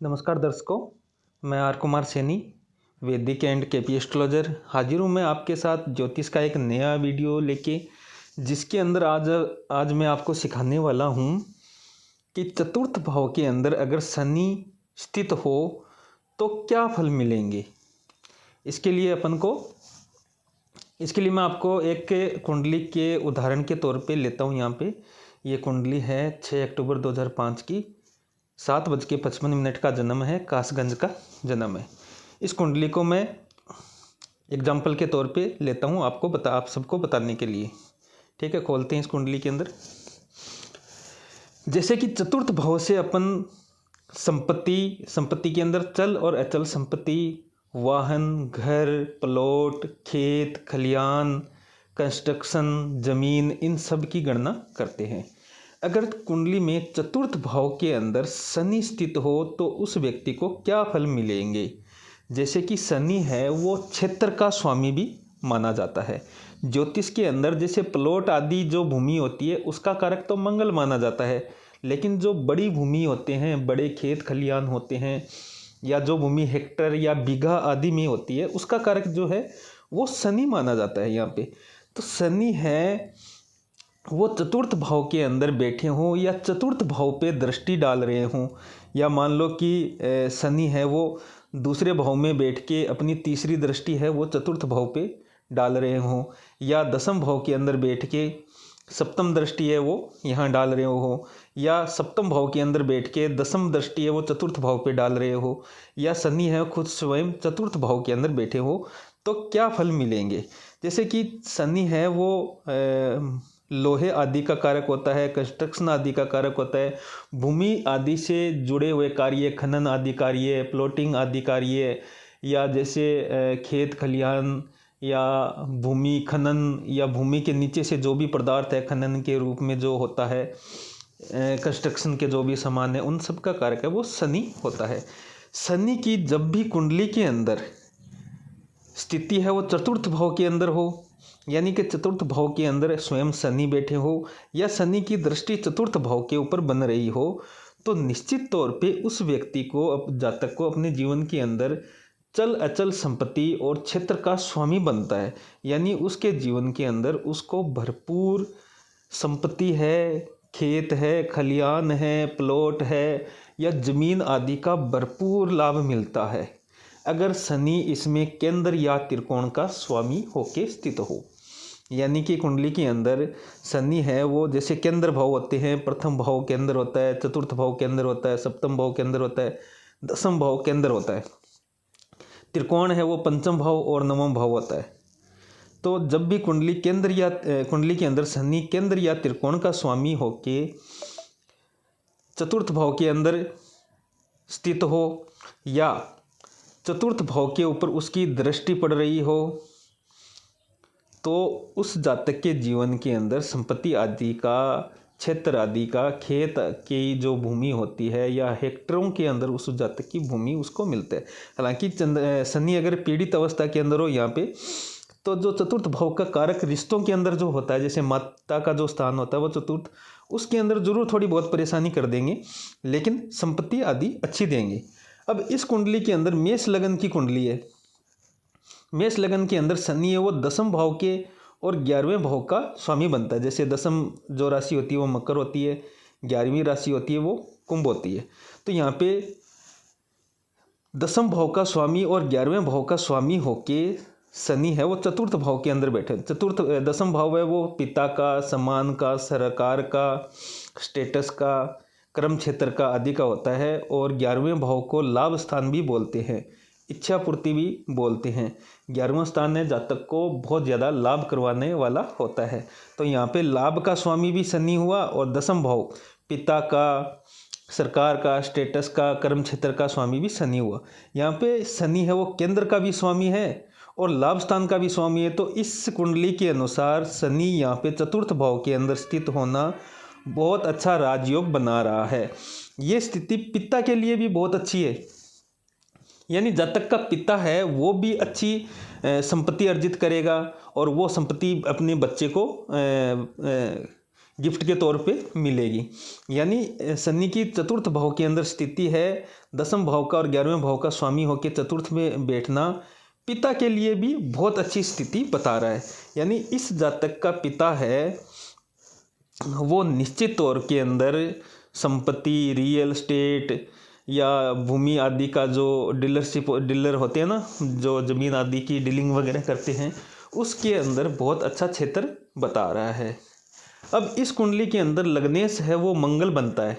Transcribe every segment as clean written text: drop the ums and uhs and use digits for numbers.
नमस्कार दर्शकों, मैं आर कुमार सैनी, वैदिक एंड केपी एस्ट्रोलॉजर हाजिर हूँ मैं आपके साथ ज्योतिष का एक नया वीडियो लेके, जिसके अंदर आज मैं आपको सिखाने वाला हूँ कि चतुर्थ भाव के अंदर अगर शनि स्थित हो तो क्या फल मिलेंगे। इसके लिए मैं आपको एक कुंडली के उदाहरण के तौर पे लेता हूँ। यहाँ पे ये कुंडली है 6 अक्टूबर 2005 की, 7:55 का जन्म है, कासगंज का जन्म है। इस कुंडली को मैं एग्जाम्पल के तौर पे लेता हूँ आप सबको बताने के लिए। ठीक है, खोलते हैं इस कुंडली के अंदर। जैसे कि चतुर्थ भाव से अपन संपत्ति के अंदर चल और अचल संपत्ति, वाहन, घर, प्लॉट, खेत, खलियान, कंस्ट्रक्शन, जमीन, इन सब की गणना करते हैं। अगर कुंडली में चतुर्थ भाव के अंदर शनि स्थित हो तो उस व्यक्ति को क्या फल मिलेंगे। जैसे कि शनि है वो क्षेत्र का स्वामी भी माना जाता है। ज्योतिष के अंदर जैसे प्लॉट आदि जो भूमि होती है उसका कारक तो मंगल माना जाता है, लेकिन जो बड़ी भूमि होते हैं, बड़े खेत खलियान होते हैं, या जो भूमि हेक्टर या बीघा आदि में होती है उसका कारक जो है वो शनि माना जाता है। यहाँ पे तो शनि है वो चतुर्थ भाव के अंदर बैठे हों या चतुर्थ भाव पे दृष्टि डाल रहे हों, या मान लो कि शनि है वो दूसरे भाव में बैठ के अपनी तीसरी दृष्टि है वो चतुर्थ भाव पे डाल रहे हों, या दसम भाव के अंदर बैठ के सप्तम दृष्टि है वो यहाँ डाल रहे हो, या सप्तम भाव के अंदर बैठ के दसम दृष्टि है वो चतुर्थ भाव पे डाल रहे हो, या शनि है खुद स्वयं चतुर्थ भाव के अंदर बैठे हो, तो क्या फल मिलेंगे। जैसे कि शनि है वो लोहे आदि का कारक होता है, कंस्ट्रक्शन आदि का कारक होता है, भूमि आदि से जुड़े हुए कार्य, खनन आदि कार्य, प्लॉटिंग आदि कार्य, या जैसे खेत खलिहान या भूमि खनन, या भूमि के नीचे से जो भी पदार्थ है खनन के रूप में जो होता है, कंस्ट्रक्शन के जो भी सामान है, उन सब का कारक है वो शनि होता है। शनि की जब भी कुंडली के अंदर स्थिति है वो चतुर्थ भाव के अंदर हो, यानी कि चतुर्थ भाव के अंदर स्वयं शनि बैठे हो या शनि की दृष्टि चतुर्थ भाव के ऊपर बन रही हो, तो निश्चित तौर पे उस व्यक्ति को, जातक को, अपने जीवन के अंदर चल अचल संपत्ति और क्षेत्र का स्वामी बनता है। यानी उसके जीवन के अंदर उसको भरपूर संपत्ति है, खेत है, खलियान है, प्लॉट है या जमीन आदि का भरपूर लाभ मिलता है, अगर शनि इसमें केंद्र या त्रिकोण का स्वामी होके स्थित हो। यानी कि कुंडली के अंदर शनि है वो जैसे केंद्र भाव होते हैं, प्रथम भाव केंद्र होता है, चतुर्थ भाव केंद्र होता है, सप्तम भाव केंद्र होता है, दसम भाव केंद्र होता है, त्रिकोण है वो पंचम भाव और नवम भाव होता है। तो जब भी कुंडली के अंदर शनि केंद्र या त्रिकोण का स्वामी होके चतुर्थ भाव के अंदर स्थित हो, या चतुर्थ भाव के ऊपर उसकी दृष्टि पड़ रही हो, तो उस जातक के जीवन के अंदर संपत्ति आदि का, क्षेत्र आदि का, खेत की जो भूमि होती है या हेक्टरों के अंदर उस जातक की भूमि उसको मिलता है। हालांकि शनि अगर पीड़ित अवस्था के अंदर हो यहाँ पे, तो जो चतुर्थ भाव का कारक रिश्तों के अंदर जो होता है, जैसे माता का जो स्थान होता है वो चतुर्थ, उसके अंदर जरूर थोड़ी बहुत परेशानी कर देंगे, लेकिन संपत्ति आदि अच्छी देंगे। अब इस कुंडली के अंदर मेष लगन की कुंडली है। मेष लगन के अंदर शनि है वो दसम भाव के और 11वें भाव का स्वामी बनता है। जैसे दसम जो राशि होती है वो मकर होती है, 11वीं राशि होती है वो कुंभ होती है। तो यहाँ पे दसम भाव का स्वामी और 11वें भाव का स्वामी होके शनि है वो चतुर्थ भाव के अंदर बैठे। दसम भाव है वो पिता का, सम्मान का, सरकार का, स्टेटस का, कर्म क्षेत्र का आदि का होता है, और 11वें भाव को लाभ स्थान भी बोलते हैं, इच्छा पूर्ति भी बोलते हैं। 11वां स्थान है जातक को बहुत ज़्यादा लाभ करवाने वाला होता है। तो यहाँ पे लाभ का स्वामी भी शनि हुआ, और दसम भाव पिता का, सरकार का, स्टेटस का, कर्म क्षेत्र का स्वामी भी शनि हुआ। यहाँ पे शनि है वो केंद्र का भी स्वामी है और लाभ स्थान का भी स्वामी है। तो इस कुंडली के अनुसार शनि यहाँ पे चतुर्थ भाव के अंदर स्थित होना बहुत अच्छा राजयोग बना रहा है। ये स्थिति पिता के लिए भी बहुत अच्छी है, यानी जातक का पिता है वो भी अच्छी संपत्ति अर्जित करेगा, और वो संपत्ति अपने बच्चे को गिफ्ट के तौर पे मिलेगी। यानी शनि की चतुर्थ भाव के अंदर स्थिति है, दसम भाव का और 11वें भाव का स्वामी होकर चतुर्थ में बैठना पिता के लिए भी बहुत अच्छी स्थिति बता रहा है। यानी इस जातक का पिता है वो निश्चित तौर के अंदर संपत्ति, रियल एस्टेट या भूमि आदि का जो डीलर होते हैं ना, जो ज़मीन आदि की डीलिंग वगैरह करते हैं, उसके अंदर बहुत अच्छा क्षेत्र बता रहा है। अब इस कुंडली के अंदर लग्नेश है वो मंगल बनता है,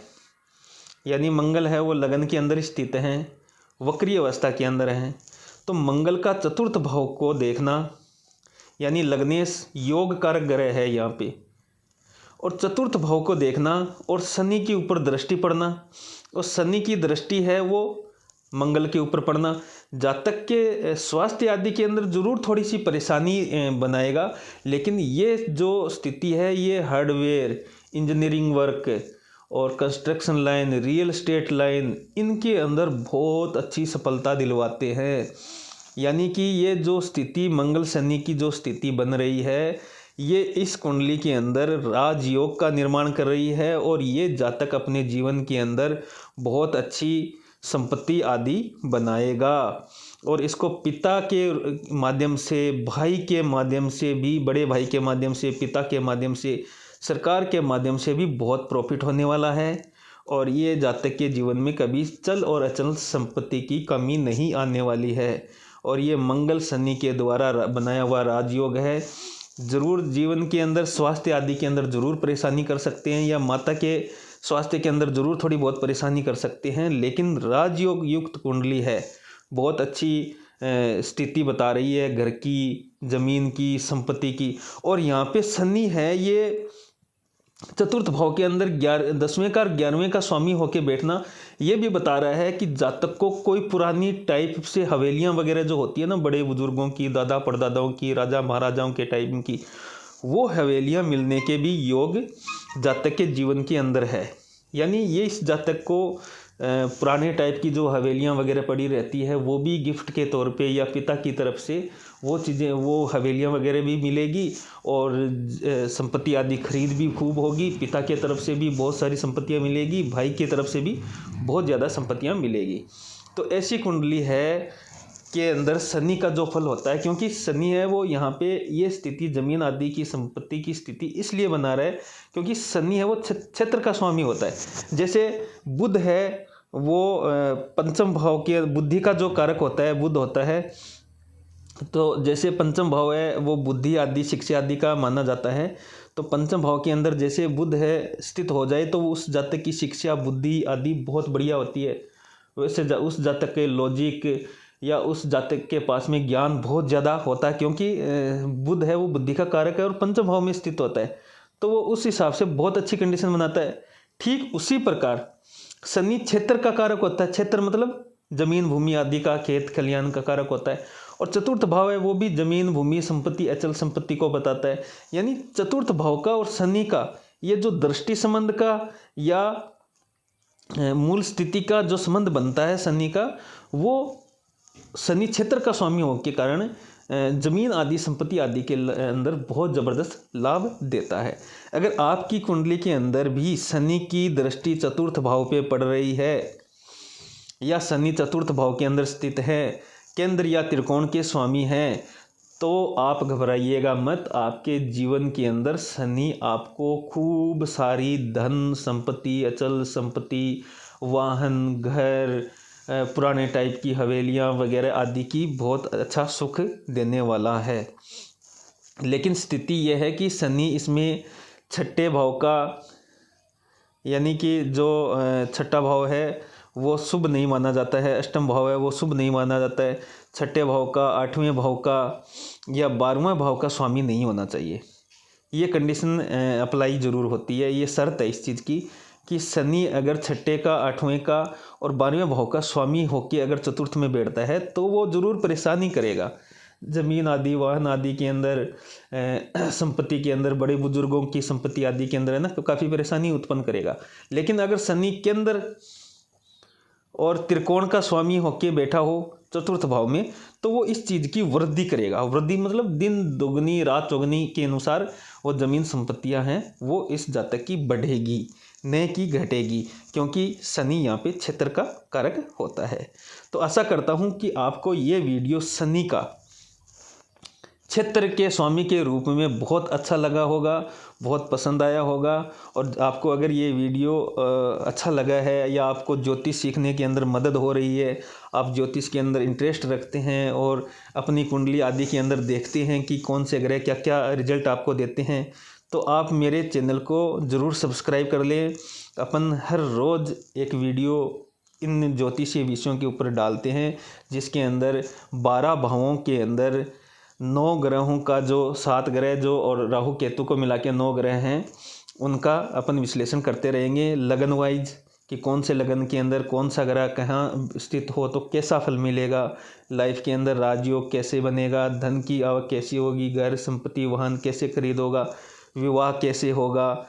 यानी मंगल है वो लगन के अंदर स्थित है, वक्री अवस्था के अंदर है। तो मंगल का चतुर्थ भाव को देखना, यानी लग्नेश योग कारक ग्रह है यहाँ पे, और चतुर्थ भाव को देखना और शनि के ऊपर दृष्टि पड़ना, और शनि की दृष्टि है वो मंगल के ऊपर पड़ना जातक के स्वास्थ्य आदि के अंदर जरूर थोड़ी सी परेशानी बनाएगा। लेकिन ये जो स्थिति है ये हार्डवेयर, इंजीनियरिंग वर्क और construction line, real estate line, इनके अंदर बहुत अच्छी सफलता दिलवाते हैं। यानी कि ये जो स्थिति मंगल शनि की जो स्थिति बन रही है ये इस कुंडली के अंदर राजयोग का निर्माण कर रही है, और ये जातक अपने जीवन के अंदर बहुत अच्छी संपत्ति आदि बनाएगा। और इसको पिता के माध्यम से, भाई के माध्यम से भी, बड़े भाई के माध्यम से, पिता के माध्यम से, सरकार के माध्यम से भी बहुत प्रॉफिट होने वाला है। और ये जातक के जीवन में कभी चल और अचल संपत्ति की कमी नहीं आने वाली है। और ये मंगल शनि के द्वारा बनाया हुआ राजयोग है। ज़रूर जीवन के अंदर स्वास्थ्य आदि के अंदर ज़रूर परेशानी कर सकते हैं, या माता के स्वास्थ्य के अंदर ज़रूर थोड़ी बहुत परेशानी कर सकते हैं, लेकिन राजयोग युक्त कुंडली है, बहुत अच्छी स्थिति बता रही है घर की, ज़मीन की, संपत्ति की। और यहाँ पे शनि है ये चतुर्थ भाव के अंदर 10वें का 11वें का स्वामी होके बैठना ये भी बता रहा है कि जातक को कोई पुरानी टाइप से हवेलियां वगैरह जो होती है ना, बड़े बुजुर्गों की, दादा परदादाओं की, राजा महाराजाओं के टाइप की, वो हवेलियां मिलने के भी योग जातक के जीवन के अंदर है। यानी ये इस जातक को पुराने टाइप की जो हवेलियां वगैरह पड़ी रहती है वो भी गिफ्ट के तौर पे या पिता की तरफ से वो चीज़ें, वो हवेलियां वगैरह भी मिलेगी, और संपत्ति आदि खरीद भी खूब होगी। पिता की तरफ से भी बहुत सारी संपत्तियां मिलेगी, भाई की तरफ से भी बहुत ज़्यादा संपत्तियां मिलेगी। तो ऐसी कुंडली है के अंदर शनि का जो फल होता है, क्योंकि शनि है वो यहाँ पे ये स्थिति ज़मीन आदि की संपत्ति की स्थिति इसलिए बना रहा है क्योंकि शनि है वो क्षेत्र का स्वामी होता है। जैसे बुध है वो पंचम भाव के, बुद्धि का जो कारक होता है बुध होता है, तो जैसे पंचम भाव है वो बुद्धि आदि, शिक्षा आदि का माना जाता है। तो पंचम भाव के अंदर जैसे बुध है स्थित हो जाए तो उस जातक की शिक्षा, बुद्धि आदि बहुत बढ़िया होती है। वैसे उस जातक के लॉजिक या उस जातक के पास में ज्ञान बहुत ज़्यादा होता है, क्योंकि बुध है वो बुद्धि का कारक है और पंचम भाव में स्थित होता है, तो वो उस हिसाब से बहुत अच्छी कंडीशन बनाता है। ठीक उसी प्रकार शनि क्षेत्र का कारक होता है। क्षेत्र मतलब जमीन, भूमि आदि का, खेत खलियान का कारक होता है। और चतुर्थ भाव है वो भी जमीन, भूमि, संपत्ति, अचल संपत्ति को बताता है। यानी चतुर्थ भाव का और शनि का ये जो दृष्टि संबंध का या मूल स्थिति का जो संबंध बनता है शनि का, वो शनि क्षेत्र का स्वामी होने के कारण जमीन आदि, संपत्ति आदि के अंदर बहुत ज़बरदस्त लाभ देता है। अगर आपकी कुंडली के अंदर भी शनि की दृष्टि चतुर्थ भाव पे पड़ रही है या शनि चतुर्थ भाव के अंदर स्थित है, केंद्र या त्रिकोण के स्वामी हैं, तो आप घबराइएगा मत। आपके जीवन के अंदर शनि आपको खूब सारी धन संपत्ति, अचल संपत्ति, वाहन, घर, पुराने टाइप की हवेलियां वगैरह आदि की बहुत अच्छा सुख देने वाला है। लेकिन स्थिति यह है कि शनि इसमें छठे भाव का, यानी कि जो छठा भाव है वो शुभ नहीं माना जाता है, अष्टम भाव है वो शुभ नहीं माना जाता है। छठे भाव का, आठवें भाव का या 12वें भाव का स्वामी नहीं होना चाहिए। ये कंडीशन अप्लाई ज़रूर होती है, ये शर्त है इस चीज़ की कि शनि अगर छठे का, 8वें का और 12वें भाव का स्वामी होकर अगर चतुर्थ में बैठता है तो वो ज़रूर परेशानी करेगा। ज़मीन आदि, वाहन आदि के अंदर, संपत्ति के अंदर, बड़े बुजुर्गों की संपत्ति आदि के अंदर है ना, तो काफ़ी परेशानी उत्पन्न करेगा। लेकिन अगर शनि केंद्र और त्रिकोण का स्वामी होके बैठा हो, चतुर्थ भाव में, तो वो इस चीज़ की वृद्धि करेगा। वृद्धि मतलब दिन दोगुनी रात चौगुनी के अनुसार वो ज़मीन संपत्तियां हैं वो इस जातक की बढ़ेगी, न कि घटेगी, क्योंकि शनि यहाँ पे क्षेत्र का कारक होता है। तो आशा करता हूँ कि आपको ये वीडियो शनि का क्षेत्र के स्वामी के रूप में बहुत अच्छा लगा होगा, बहुत पसंद आया होगा। और आपको अगर ये वीडियो अच्छा लगा है या आपको ज्योतिष सीखने के अंदर मदद हो रही है, आप ज्योतिष के अंदर इंटरेस्ट रखते हैं और अपनी कुंडली आदि के अंदर देखते हैं कि कौन से ग्रह क्या क्या रिजल्ट आपको देते हैं, तो आप मेरे चैनल को ज़रूर सब्सक्राइब कर लें। अपन हर रोज़ एक वीडियो इन ज्योतिषीय विषयों के ऊपर डालते हैं, जिसके अंदर 12 भावों के अंदर 9 ग्रहों का जो 7 ग्रह जो और राहु केतु को मिला के 9 ग्रह हैं, उनका अपन विश्लेषण करते रहेंगे लगन वाइज कि कौन से लगन के अंदर कौन सा ग्रह कहाँ स्थित हो तो कैसा फल मिलेगा, लाइफ के अंदर राजयोग कैसे बनेगा, धन की आवक कैसी होगी, घर संपत्ति वाहन कैसे खरीदोगा, विवाह कैसे होगा,